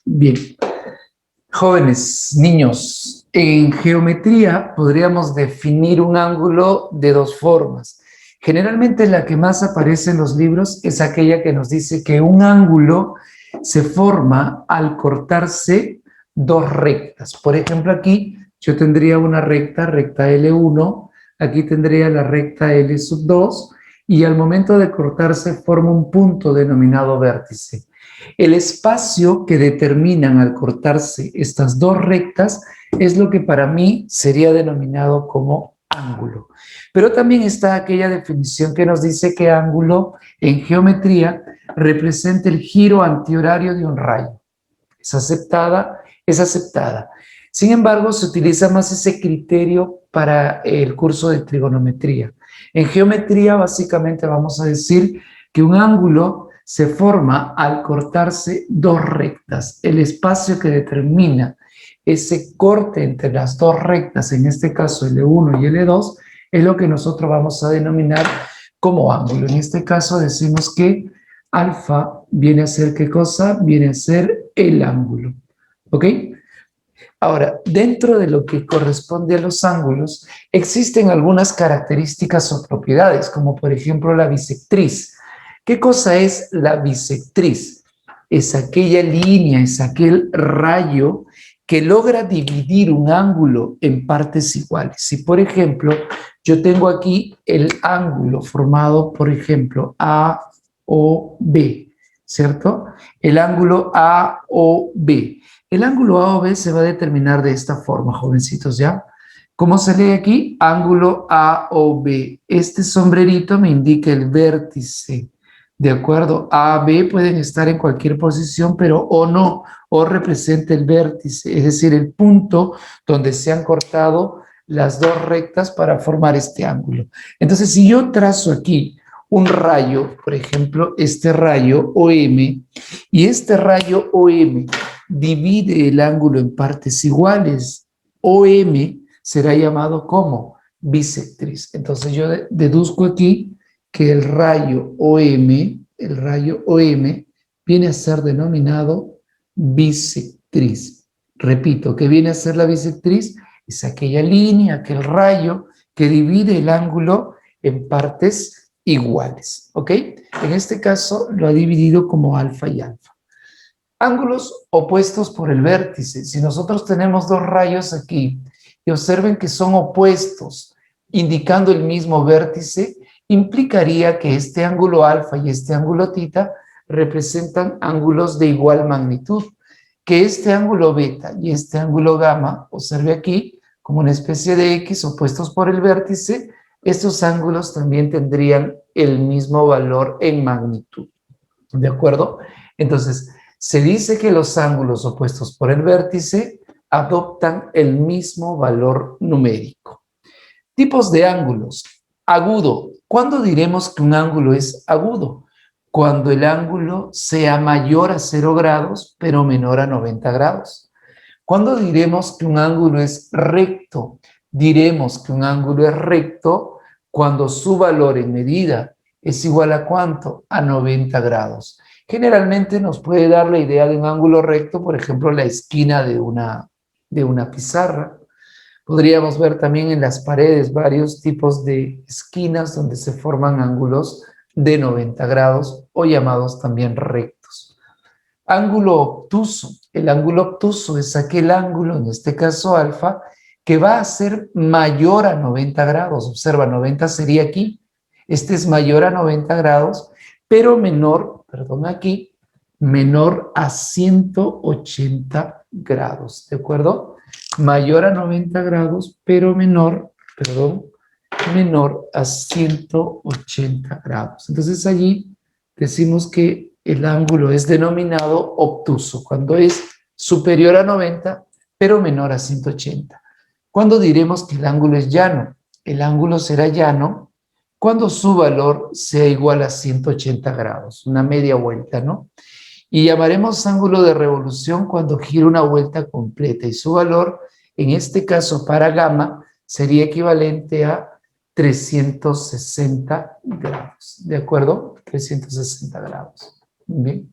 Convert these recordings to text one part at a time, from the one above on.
Bien, jóvenes, niños, en geometría podríamos definir un ángulo de dos formas. Generalmente la que más aparece en los libros es aquella que nos dice que un ángulo se forma al cortarse dos rectas. Por ejemplo, aquí yo tendría una recta, recta L1, aquí tendría la recta L2, y al momento de cortarse forma un punto denominado vértice. El espacio que determinan al cortarse estas dos rectas es lo que para mí sería denominado como ángulo. Pero también está aquella definición que nos dice que ángulo en geometría representa el giro antihorario de un rayo. Es aceptada, es aceptada. Sin embargo, se utiliza más ese criterio para el curso de trigonometría. En geometría, básicamente vamos a decir que un ángulo se forma al cortarse dos rectas. El espacio que determina ese corte entre las dos rectas, en este caso L1 y L2, es lo que nosotros vamos a denominar como ángulo. En este caso decimos que alfa viene a ser ¿qué cosa? Viene a ser el ángulo. ¿Ok? Ahora, dentro de lo que corresponde a los ángulos, existen algunas características o propiedades, como por ejemplo la bisectriz. ¿Qué cosa es la bisectriz? Es aquella línea, es aquel rayo que logra dividir un ángulo en partes iguales. Si, por ejemplo, yo tengo aquí el ángulo formado, por ejemplo, AOB, ¿cierto? El ángulo AOB. El ángulo A o B se va a determinar de esta forma, jovencitos, ¿ya? ¿Cómo se lee aquí? Ángulo A o B. Este sombrerito me indica el vértice, ¿de acuerdo? A, B pueden estar en cualquier posición, pero O no. O representa el vértice, es decir, el punto donde se han cortado las dos rectas para formar este ángulo. Entonces, si yo trazo aquí un rayo, por ejemplo, este rayo OM, y este rayo OM divide el ángulo en partes iguales, OM será llamado como bisectriz. Entonces yo deduzco aquí que el rayo OM viene a ser denominado bisectriz. Repito, ¿qué viene a ser la bisectriz? Es aquella línea, aquel rayo que divide el ángulo en partes iguales, ¿ok? En este caso lo ha dividido como alfa y alfa. Ángulos opuestos por el vértice. Si nosotros tenemos dos rayos aquí y observen que son opuestos, indicando el mismo vértice, implicaría que este ángulo alfa y este ángulo tita representan ángulos de igual magnitud, que este ángulo beta y este ángulo gamma, observe aquí, como una especie de X opuestos por el vértice, estos ángulos también tendrían el mismo valor en magnitud. ¿De acuerdo? Entonces, se dice que los ángulos opuestos por el vértice adoptan el mismo valor numérico. Tipos de ángulos. Agudo. ¿Cuándo diremos que un ángulo es agudo? Cuando el ángulo sea mayor a 0 grados, pero menor a 90 grados. ¿Cuándo diremos que un ángulo es recto? Diremos que un ángulo es recto cuando su valor en medida es igual a ¿cuánto? A 90 grados. Generalmente nos puede dar la idea de un ángulo recto, por ejemplo, la esquina de una pizarra. Podríamos ver también en las paredes varios tipos de esquinas donde se forman ángulos de 90 grados o llamados también rectos. Ángulo obtuso. El ángulo obtuso es aquel ángulo, en este caso alfa, que va a ser mayor a 90 grados. Observa, 90 sería aquí. Este es mayor a 90 grados, pero menor, perdón, aquí, menor a 180 grados, ¿de acuerdo? Mayor a 90 grados, pero menor, perdón, menor a 180 grados. Entonces allí decimos que el ángulo es denominado obtuso, cuando es superior a 90, pero menor a 180. ¿Cuándo diremos que el ángulo es llano? El ángulo será llano cuando su valor sea igual a 180 grados, una media vuelta, ¿no? Y llamaremos ángulo de revolución cuando gira una vuelta completa y su valor, en este caso para gamma, sería equivalente a 360 grados, ¿de acuerdo? 360 grados. Bien.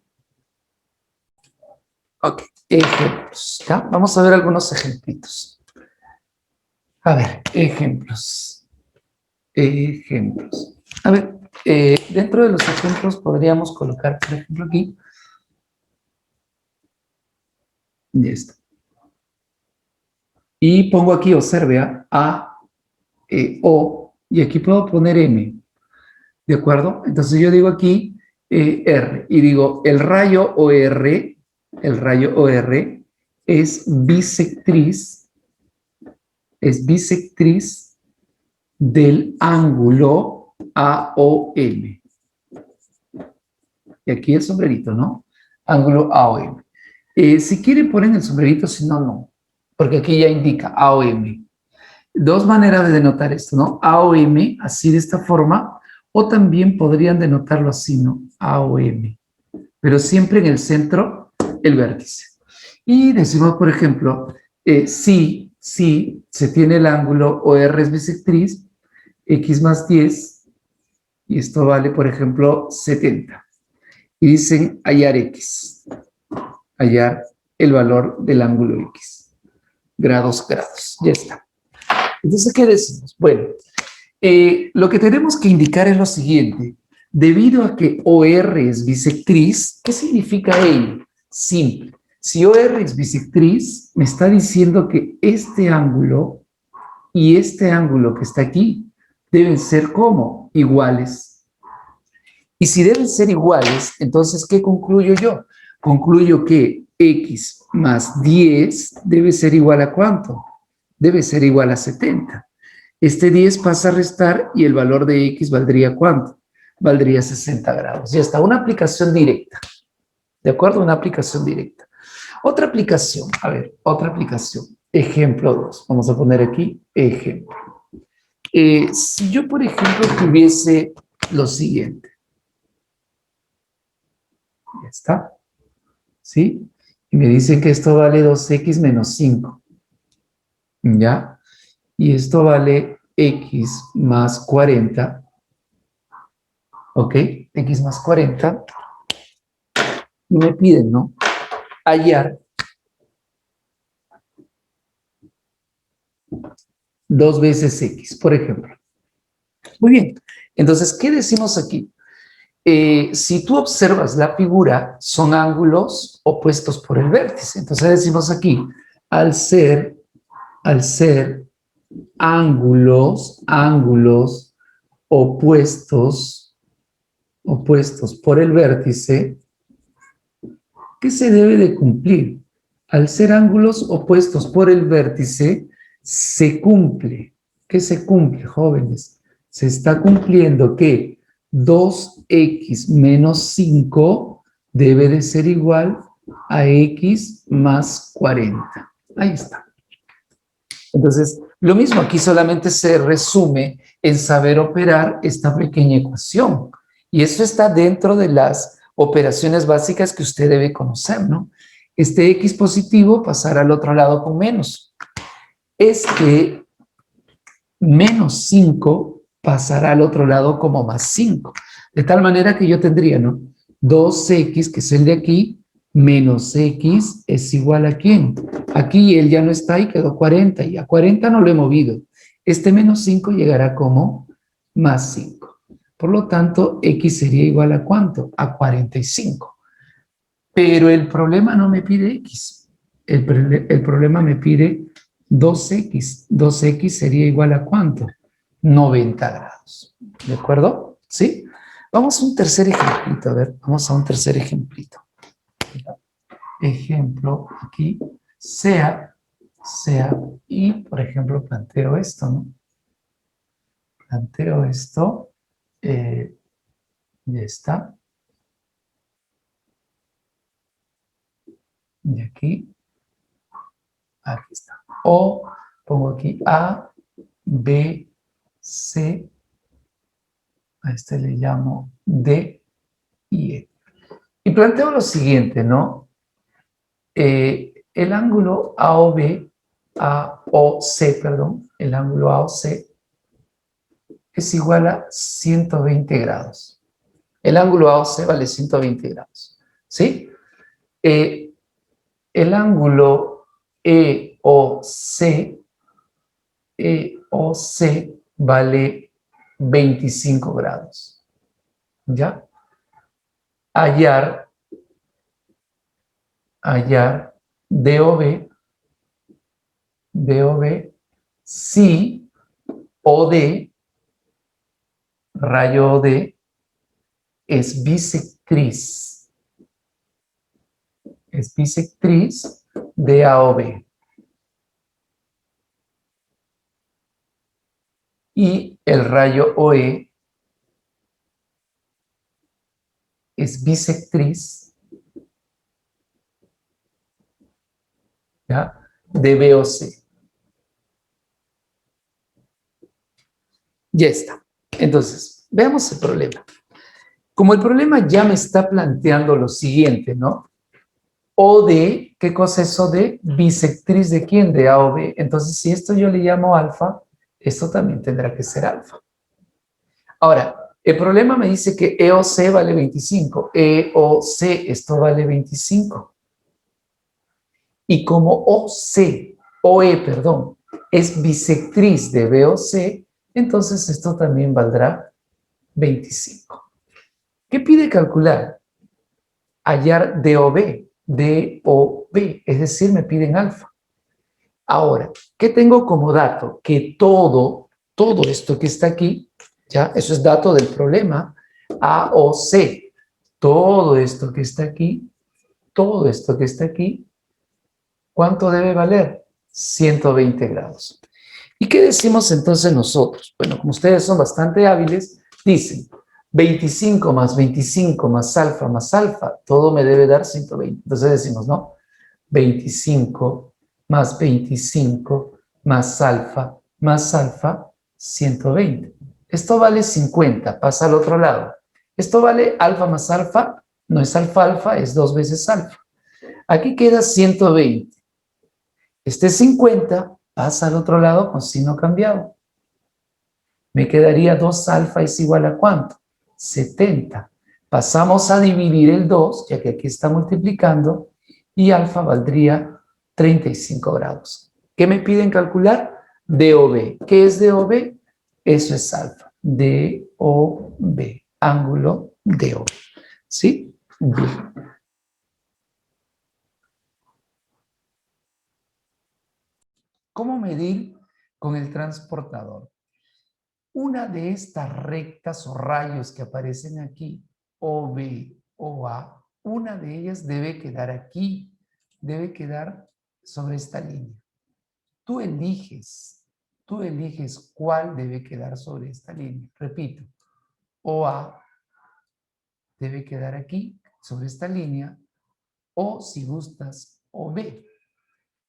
Ok. ejemplos, ¿ya? Vamos a ver algunos ejemplitos. A ver, ejemplos. Ejemplos. A ver, dentro de los ejemplos podríamos colocar, por ejemplo, aquí. Ya está. Y pongo aquí, observe, A, O, y aquí puedo poner M. ¿De acuerdo? Entonces yo digo aquí R, y digo, el rayo OR es bisectriz del ángulo AOM. Y aquí el sombrerito, ¿no? Ángulo AOM. Si quiere ponen el sombrerito, si no, no. Porque aquí ya indica AOM. Dos maneras de denotar esto, ¿no? AOM, así de esta forma, o también podrían denotarlo así, ¿no? AOM. Pero siempre en el centro, el vértice. Y decimos, por ejemplo, si se tiene el ángulo OR es bisectriz, X más 10, y esto vale, por ejemplo, 70. Y dicen hallar X, hallar el valor del ángulo X. Grados, ya está. Entonces, ¿qué decimos? Bueno, lo que tenemos que indicar es lo siguiente. Debido a que OR es bisectriz, ¿qué significa ello? Simple. Si OR es bisectriz, me está diciendo que este ángulo y este ángulo que está aquí deben ser ¿cómo? Iguales. Y si deben ser iguales, entonces, ¿qué concluyo yo? Concluyo que X más 10 debe ser igual a ¿cuánto? Debe ser igual a 70. Este 10 pasa a restar y el valor de X valdría ¿cuánto? Valdría 60 grados. Ya está, una aplicación directa. ¿De acuerdo? Una aplicación directa. Otra aplicación, a ver, otra aplicación. Ejemplo 2. Vamos a poner aquí ejemplo. Si yo, por ejemplo, tuviese lo siguiente. Ya está. ¿Sí? Y me dicen que esto vale 2x menos 5. ¿Ya? Y esto vale x más 40. ¿Ok? X más 40. Y me piden, ¿no? Hallar 2 veces X, por ejemplo. Muy bien. Entonces, ¿qué decimos aquí? Si tú observas la figura, son ángulos opuestos por el vértice. Entonces decimos aquí, al ser ángulos opuestos por el vértice, ¿qué se debe de cumplir? Al ser ángulos opuestos por el vértice, se cumple. ¿Qué se cumple, jóvenes? Se está cumpliendo que 2x menos 5 debe de ser igual a x más 40. Ahí está. Entonces, lo mismo aquí solamente se resume en saber operar esta pequeña ecuación. Y eso está dentro de las operaciones básicas que usted debe conocer, ¿no? Este x positivo pasará al otro lado con menos. Este menos 5 pasará al otro lado como más 5. De tal manera que yo tendría, ¿no? 2x, que es el de aquí, menos x es igual a ¿quién? Aquí él ya no está y quedó 40, y a 40 no lo he movido. Este menos 5 llegará como más 5. Por lo tanto, x sería igual a ¿cuánto? A 45. Pero el problema no me pide x. El problema me pide 2x. 2x sería igual a ¿cuánto? 90 grados. ¿De acuerdo? ¿Sí? Vamos a un tercer ejemplito. A ver, vamos a un tercer ejemplito. Ejemplo aquí, sea, y por ejemplo planteo esto, ¿no? Planteo esto, ya está. Y aquí está. O pongo aquí A, B, C, a este le llamo D y E. Y planteo lo siguiente, ¿no? El ángulo AOB, AOC, perdón, el ángulo AOC es igual a 120 grados. El ángulo AOC vale 120 grados, ¿sí? el ángulo EOC, EOC vale 25 grados. ¿Ya? Hallar DOB, si OD, rayo OD, es bisectriz. Es bisectriz de A o B. Y el rayo OE es bisectriz, ¿ya?, de B o C. Ya está. Entonces, veamos el problema. Como el problema ya me está planteando lo siguiente, ¿no? OD, ¿qué cosa es OD? Bisectriz de quién, de A o B. Entonces, si esto yo le llamo alfa, esto también tendrá que ser alfa. Ahora, el problema me dice que EOC vale 25. EOC, esto vale 25. Y como OE, perdón, es bisectriz de BOC, entonces esto también valdrá 25. ¿Qué pide calcular? Hallar DOB, es decir, me piden alfa. Ahora, ¿qué tengo como dato? Que todo esto que está aquí, ya, eso es dato del problema, AOC, todo esto que está aquí, ¿cuánto debe valer? 120 grados. ¿Y qué decimos entonces nosotros? Bueno, como ustedes son bastante hábiles, dicen 25 más alfa, todo me debe dar 120. Entonces decimos, ¿no? 25 más 25 más alfa, 120. Esto vale 50, pasa al otro lado. Esto vale alfa más alfa, no es alfa, es 2 veces alfa. Aquí queda 120. Este 50 pasa al otro lado con signo cambiado. Me quedaría 2 alfa es igual a ¿cuánto? 70. Pasamos a dividir el 2, ya que aquí está multiplicando, y alfa valdría 35 grados. ¿Qué me piden calcular? DOB. ¿Qué es DOB? Eso es alfa. DOB. Ángulo DOB. ¿Sí? Bien. ¿Cómo medir con el transportador? Una de estas rectas o rayos que aparecen aquí, OB, OA, una de ellas debe quedar aquí, debe quedar sobre esta línea. Tú eliges cuál debe quedar sobre esta línea. Repito, OA debe quedar aquí, sobre esta línea, o si gustas, OB.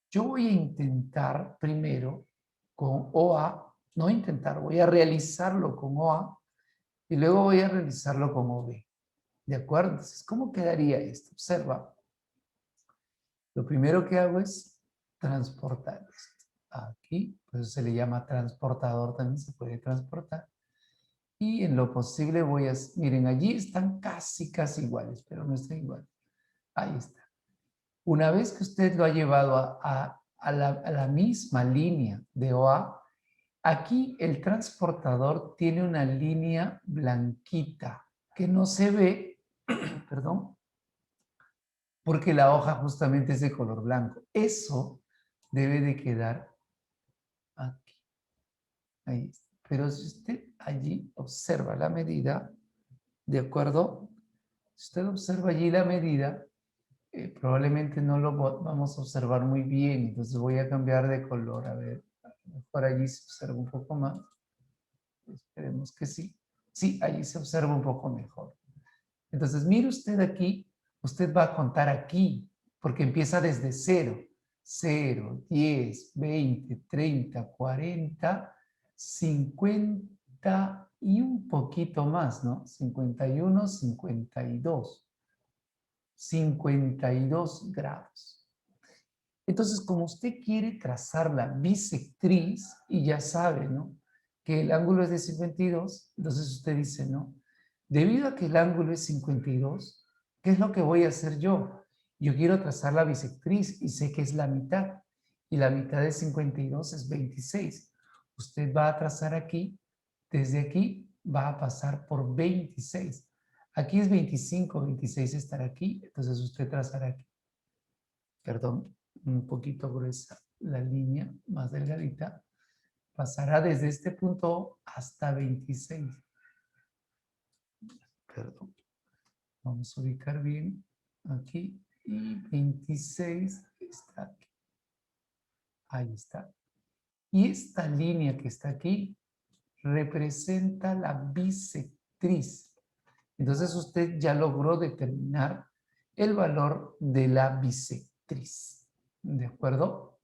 Yo voy a intentar primero con OA, no intentar, voy a realizarlo con OA y luego voy a realizarlo con OB. ¿De acuerdo? Entonces, ¿cómo quedaría esto? Observa. Lo primero que hago es transportar esto. Aquí, pues se le llama transportador, también se puede transportar. Y en lo posible voy a... Miren, allí están casi iguales, pero no están iguales. Ahí está. Una vez que usted lo ha llevado a la misma línea de OA, aquí el transportador tiene una línea blanquita que no se ve, perdón, porque la hoja justamente es de color blanco. Eso debe de quedar aquí. Ahí está. Pero si usted allí observa la medida, ¿de acuerdo? Si usted observa allí la medida, probablemente no lo vamos a observar muy bien, entonces voy a cambiar de color. A ver, por allí se observa un poco más. Esperemos que sí. Sí, allí se observa un poco mejor. Entonces, mire usted aquí, usted va a contar aquí, porque empieza desde 0. 0, 10, 20, 30, 40, 50 y un poquito más, ¿no? 51, 52. 52 grados. Entonces, como usted quiere trazar la bisectriz, y ya sabe, ¿no?, que el ángulo es de 52, entonces usted dice, ¿no?, debido a que el ángulo es 52, ¿qué es lo que voy a hacer yo? Yo quiero trazar la bisectriz y sé que es la mitad. Y la mitad de 52 es 26. Usted va a trazar aquí, desde aquí va a pasar por 26. Aquí es 25, 26 estará aquí, entonces usted trazará aquí. Perdón, un poquito gruesa la línea, más delgadita. Pasará desde este punto hasta 26. Perdón. Vamos a ubicar bien aquí. Y 26 está aquí. Ahí está. Y esta línea que está aquí representa la bisectriz. Entonces usted ya logró determinar el valor de la bisectriz. ¿De acuerdo?